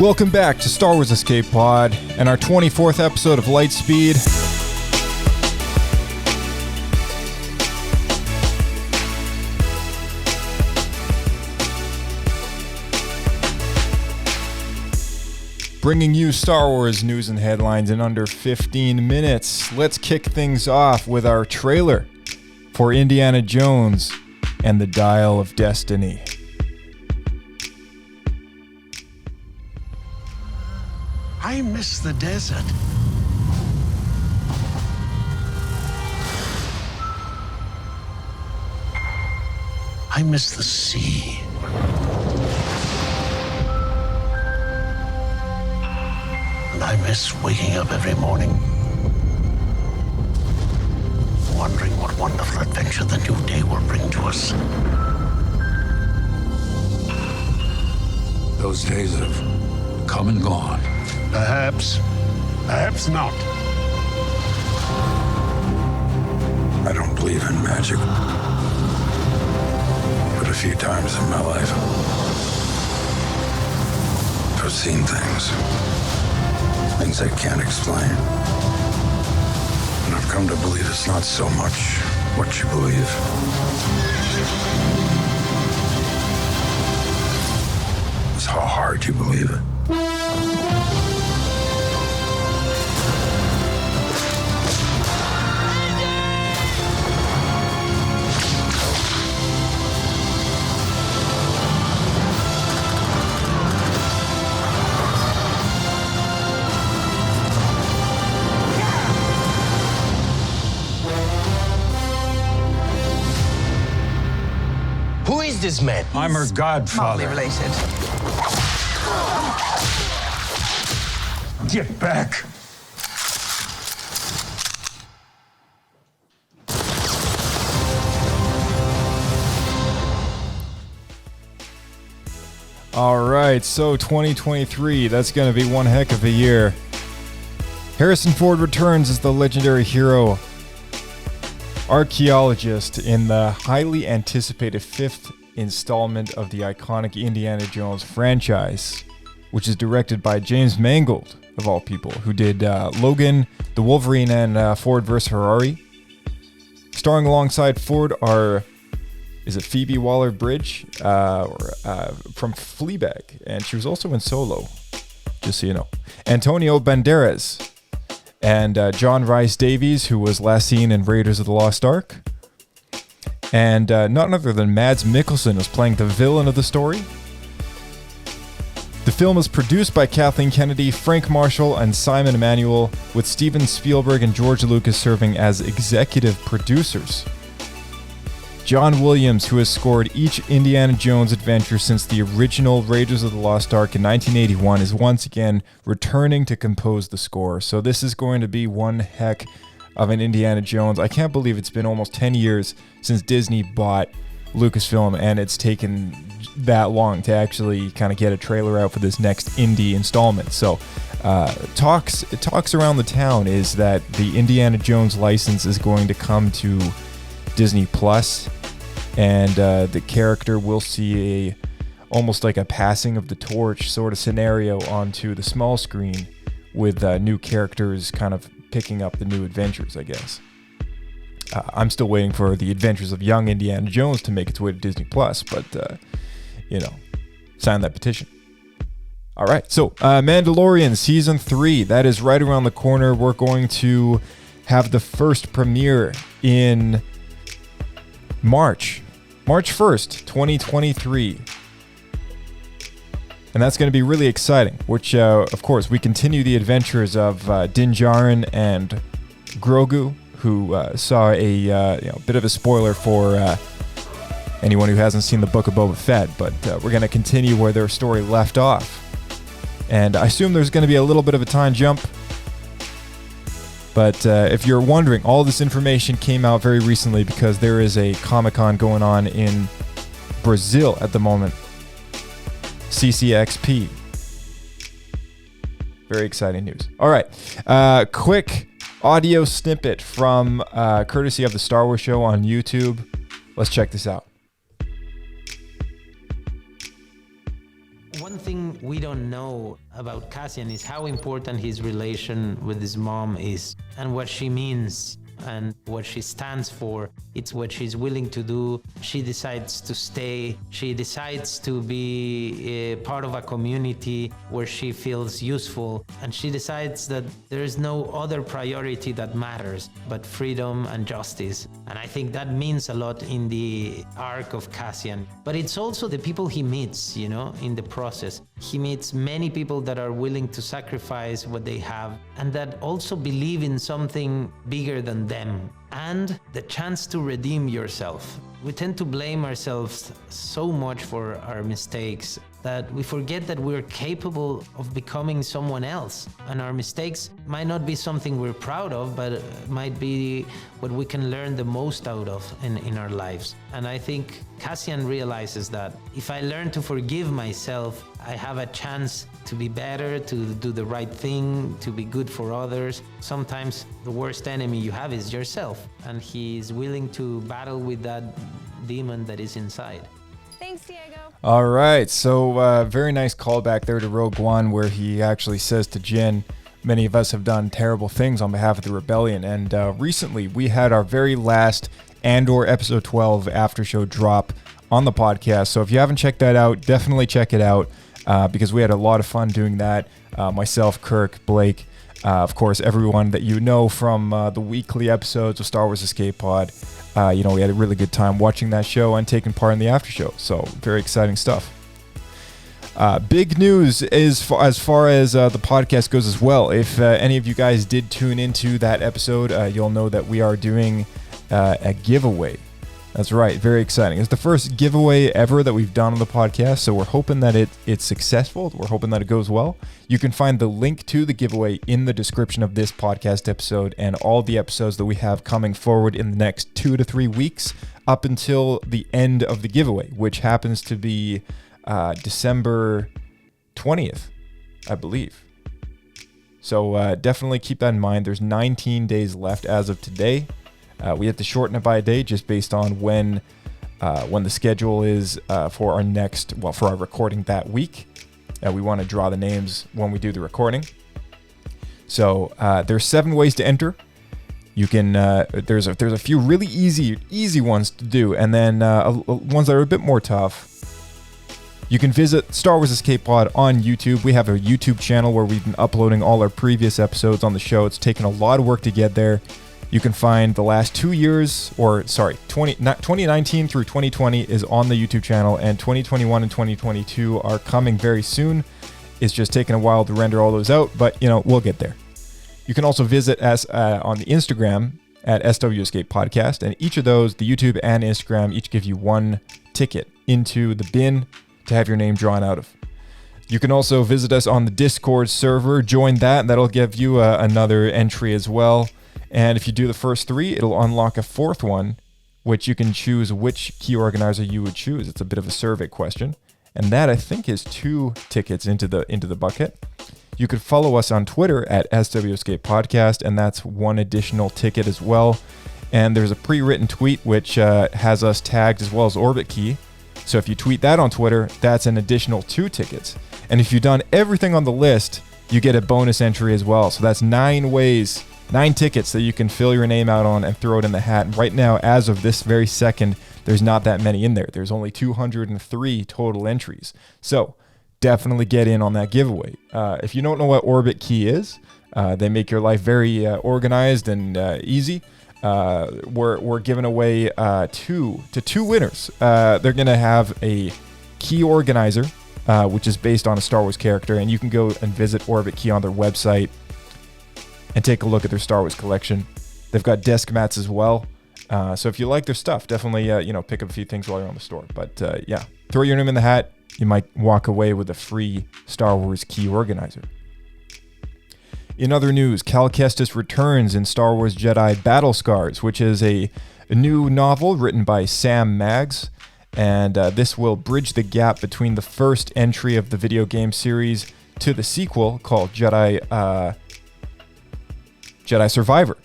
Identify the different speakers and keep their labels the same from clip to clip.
Speaker 1: Welcome back to Star Wars Escape Pod and our 24th episode of Lightspeed. Bringing you Star Wars news and headlines in under 15 minutes. Let's kick things off with our trailer for Indiana Jones and the Dial of Destiny.
Speaker 2: I miss the desert. I miss the sea. And I miss waking up every morning, wondering what wonderful adventure the new day will bring to us.
Speaker 3: Those days have come and gone.
Speaker 2: Perhaps not.
Speaker 3: I don't believe in magic. But a few times in my life, I've seen things I can't explain. And I've come to believe it's not so much what you believe. It's how hard you believe it.
Speaker 2: Who is this man?
Speaker 3: I'm her godfather.
Speaker 4: Mildly related.
Speaker 3: Get back!
Speaker 1: All right, so 2023, that's going to be one heck of a year. Harrison Ford returns as the legendary hero archaeologist in the highly anticipated fifth installment of the iconic Indiana Jones franchise, which is directed by James Mangold, of all people, who did Logan, The Wolverine, and Ford vs. Ferrari. Starring alongside Ford are, is it Phoebe Waller-Bridge from Fleabag, and she was also in Solo, just so you know. Antonio Banderas, and John Rhys Davies, who was last seen in Raiders of the Lost Ark. And none other than Mads Mikkelsen is playing the villain of the story. The film is produced by Kathleen Kennedy, Frank Marshall, and Simon Emanuel, with Steven Spielberg and George Lucas serving as executive producers. John Williams, who has scored each Indiana Jones adventure since the original Raiders of the Lost Ark in 1981, is once again returning to compose the score. So this is going to be one heck of an Indiana Jones. I can't believe it's been almost 10 years since Disney bought Lucasfilm, and it's taken that long to actually kind of get a trailer out for this next Indy installment. So talks around the town is that the Indiana Jones license is going to come to Disney Plus, and the character will see almost like a passing of the torch sort of scenario onto the small screen, with new characters kind of picking up the new adventures, I guess. I'm still waiting for the Adventures of Young Indiana Jones to make its way to Disney Plus, but sign that petition. All right, so Mandalorian Season 3, that is right around the corner. We're going to have the first premiere in March 1st, 2023. And that's going to be really exciting, which, of course, we continue the adventures of Din Djarin and Grogu, who saw a bit of a spoiler for anyone who hasn't seen the Book of Boba Fett, but we're going to continue where their story left off. And I assume there's going to be a little bit of a time jump. But if you're wondering, all this information came out very recently because there is a Comic-Con going on in Brazil at the moment. CCXP. Very exciting news. All right. Quick audio snippet from courtesy of the Star Wars Show on YouTube. Let's check this out.
Speaker 4: One thing we don't know about Cassian is how important his relation with his mom is and what she means and what she stands for. It's what she's willing to do. She decides to stay. She decides to be a part of a community where she feels useful. And she decides that there is no other priority that matters but freedom and justice. And I think that means a lot in the arc of Cassian. But it's also the people he meets, in the process. He meets many people that are willing to sacrifice what they have and that also believe in something bigger than them. And the chance to redeem yourself. We tend to blame ourselves so much for our mistakes that we forget that we're capable of becoming someone else. And our mistakes might not be something we're proud of, but might be what we can learn the most out of in our lives. And I think Cassian realizes that if I learn to forgive myself, I have a chance to be better, to do the right thing, to be good for others. Sometimes the worst enemy you have is yourself, and he's willing to battle with that demon that is inside.
Speaker 5: Thanks, Diego.
Speaker 1: All right, so very nice callback there to Rogue One, where he actually says to Jyn, many of us have done terrible things on behalf of the rebellion. And recently we had our very last Andor episode 12 after show drop on the podcast. So if you haven't checked that out, definitely check it out because we had a lot of fun doing that. Myself, Kirk, Blake, of course, everyone that you know from the weekly episodes of Star Wars Escape Pod. We had a really good time watching that show and taking part in the after show. So very exciting stuff. Big news is as far as the podcast goes as well. If any of you guys did tune into that episode, you'll know that we are doing a giveaway. That's right, very exciting. It's the first giveaway ever that we've done on the podcast, so we're hoping that it's successful. We're hoping that it goes well. You can find the link to the giveaway in the description of this podcast episode and all the episodes that we have coming forward in the next 2 to 3 weeks up until the end of the giveaway, which happens to be December 20th, I believe. So definitely keep that in mind. There's 19 days left as of today. We have to shorten it by a day just based on when the schedule is for our recording that week. We want to draw the names when we do the recording. So there's 7 ways to enter. You can there's a few really easy ones to do, and then ones that are a bit more tough. You can visit Star Wars Escape Pod on YouTube. We have a YouTube channel where we've been uploading all our previous episodes on the show. It's taken a lot of work to get there. You can find the last 2 years, 2019 through 2020 is on the YouTube channel, and 2021 and 2022 are coming very soon. It's just taking a while to render all those out, but we'll get there. You can also visit us on the Instagram at SW Escape Podcast, and each of those, the YouTube and Instagram, each give you 1 ticket into the bin to have your name drawn out of. You can also visit us on the Discord server, join that, and that'll give you another entry as well. And if you do the first 3, it'll unlock a 4th one, which you can choose which key organizer you would choose. It's a bit of a survey question. And that, I think, is 2 tickets into the bucket. You could follow us on Twitter at SW Escape Podcast, and that's 1 additional ticket as well. And there's a pre-written tweet which has us tagged as well as Orbitkey. So if you tweet that on Twitter, that's an additional 2 tickets. And if you've done everything on the list, you get a bonus entry as well. So that's 9 tickets that you can fill your name out on and throw it in the hat. And right now, as of this very second, there's not that many in there. There's only 203 total entries. So definitely get in on that giveaway. If you don't know what Orbitkey is, they make your life very organized and easy. We're giving away 2 winners. They're going to have a key organizer, which is based on a Star Wars character. And you can go and visit Orbitkey on their website and take a look at their Star Wars collection. They've got desk mats as well. So if you like their stuff, definitely pick up a few things while you're on the store. But throw your name in the hat. You might walk away with a free Star Wars key organizer. In other news, Cal Kestis returns in Star Wars Jedi Battle Scars, which is a new novel written by Sam Maggs. And this will bridge the gap between the first entry of the video game series to the sequel called Jedi Survivor.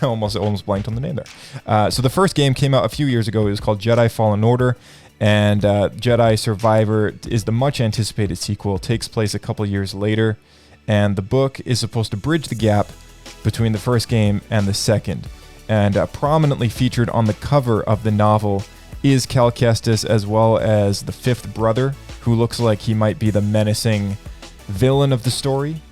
Speaker 1: almost blanked on the name there. So the first game came out a few years ago. It was called Jedi Fallen Order. And Jedi Survivor is the much anticipated sequel. It takes place a couple years later, and the book is supposed to bridge the gap between the first game and the second. And prominently featured on the cover of the novel is Cal Kestis, as well as the fifth brother, who looks like he might be the menacing villain of the story.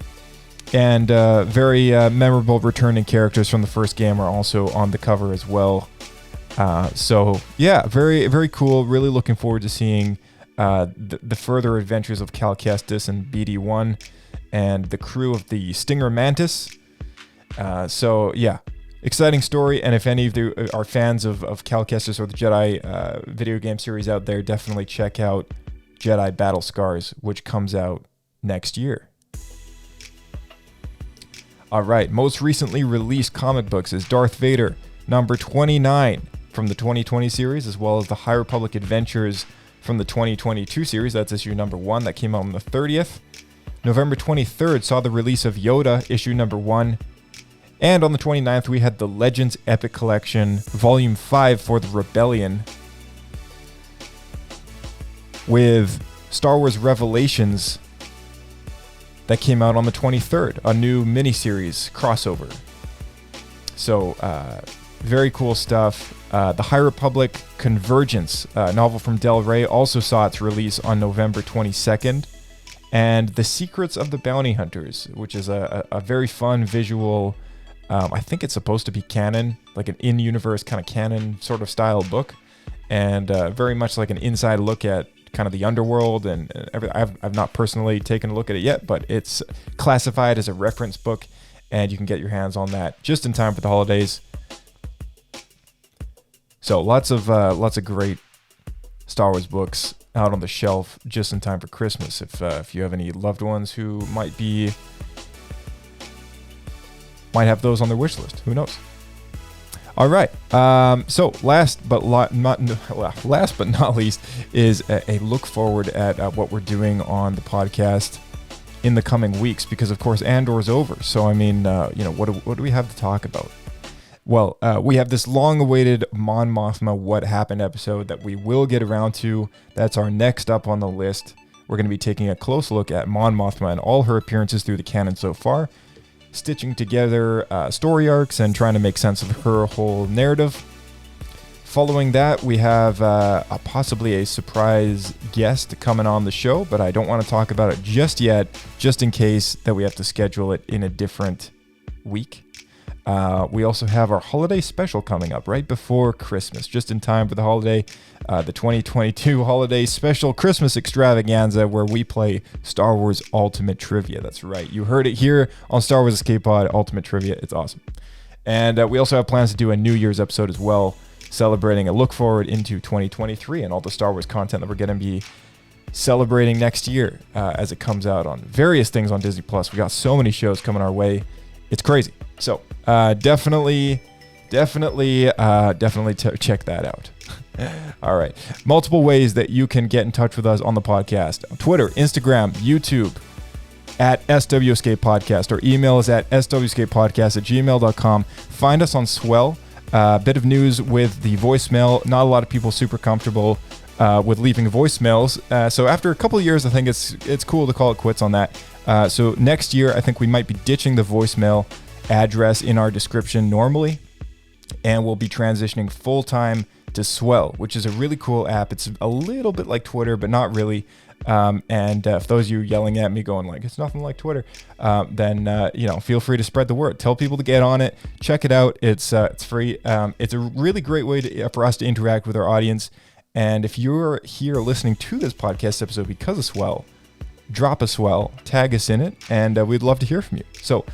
Speaker 1: And very memorable returning characters from the first game are also on the cover as well. So yeah, very, very cool. Really looking forward to seeing the further adventures of Cal Kestis and BD-1 and the crew of the Stinger Mantis. So yeah, exciting story. And if any of you are fans of Cal Kestis or the Jedi video game series out there, definitely check out Jedi Battle Scars, which comes out next year. All right, most recently released comic books is Darth Vader, number 29 from the 2020 series, as well as the High Republic Adventures from the 2022 series. That's issue number 1 that came out on the 30th. November 23rd saw the release of Yoda, issue number 1. And on the 29th, we had the Legends Epic Collection, volume 5 for the Rebellion, with Star Wars Revelations that came out on the 23rd, a new miniseries crossover. So, very cool stuff. The High Republic Convergence, novel from Del Rey, also saw its release on November 22nd. And The Secrets of the Bounty Hunters, which is a very fun visual, I think it's supposed to be canon, like an in-universe kind of canon sort of style book. And very much like an inside look at kind of the underworld and everything. I've not personally taken a look at it yet, but it's classified as a reference book, and you can get your hands on that just in time for the holidays. So lots of great Star Wars books out on the shelf just in time for Christmas. If you have any loved ones who might have those on their wish list, who knows? All right. So last but not least is a look forward at what we're doing on the podcast in the coming weeks, because of course Andor's over. So I mean, what do we have to talk about? Well, we have this long-awaited Mon Mothma What Happened episode that we will get around to. That's our next up on the list. We're going to be taking a close look at Mon Mothma and all her appearances through the canon so far, stitching together story arcs and trying to make sense of her whole narrative. Following that, we have possibly a surprise guest coming on the show, but I don't want to talk about it just yet, just in case that we have to schedule it in a different week. We also have our holiday special coming up right before Christmas, just in time for the holiday, the 2022 holiday special Christmas extravaganza, where we play Star Wars Ultimate Trivia. That's right. You heard it here on Star Wars Escape Pod Ultimate Trivia. It's awesome. And we also have plans to do a New Year's episode as well, celebrating a look forward into 2023 and all the Star Wars content that we're going to be celebrating next year as it comes out on various things on Disney+. We got so many shows coming our way. It's crazy. So definitely check that out. All right. Multiple ways that you can get in touch with us on the podcast: Twitter, Instagram, YouTube, at SW Escape Podcast, or email us at swescapepodcast@gmail.com. Find us on Swell. Bit of news with the voicemail. Not a lot of people super comfortable with leaving voicemails. So after a couple of years, I think it's cool to call it quits on that. So next year, I think we might be ditching the voicemail address in our description normally, and we'll be transitioning full-time to Swell, which is a really cool app. It's a little bit like Twitter, but not really. And if those of you yelling at me going like, it's nothing like Twitter, then feel free to spread the word. Tell people to get on it. Check it out. It's free. It's a really great way for us to interact with our audience. And if you're here listening to this podcast episode because of Swell, drop a Swell, tag us in it, and we'd love to hear from you. So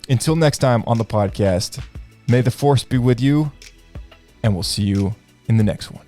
Speaker 1: until next time on the podcast, may the Force be with you, and we'll see you in the next one.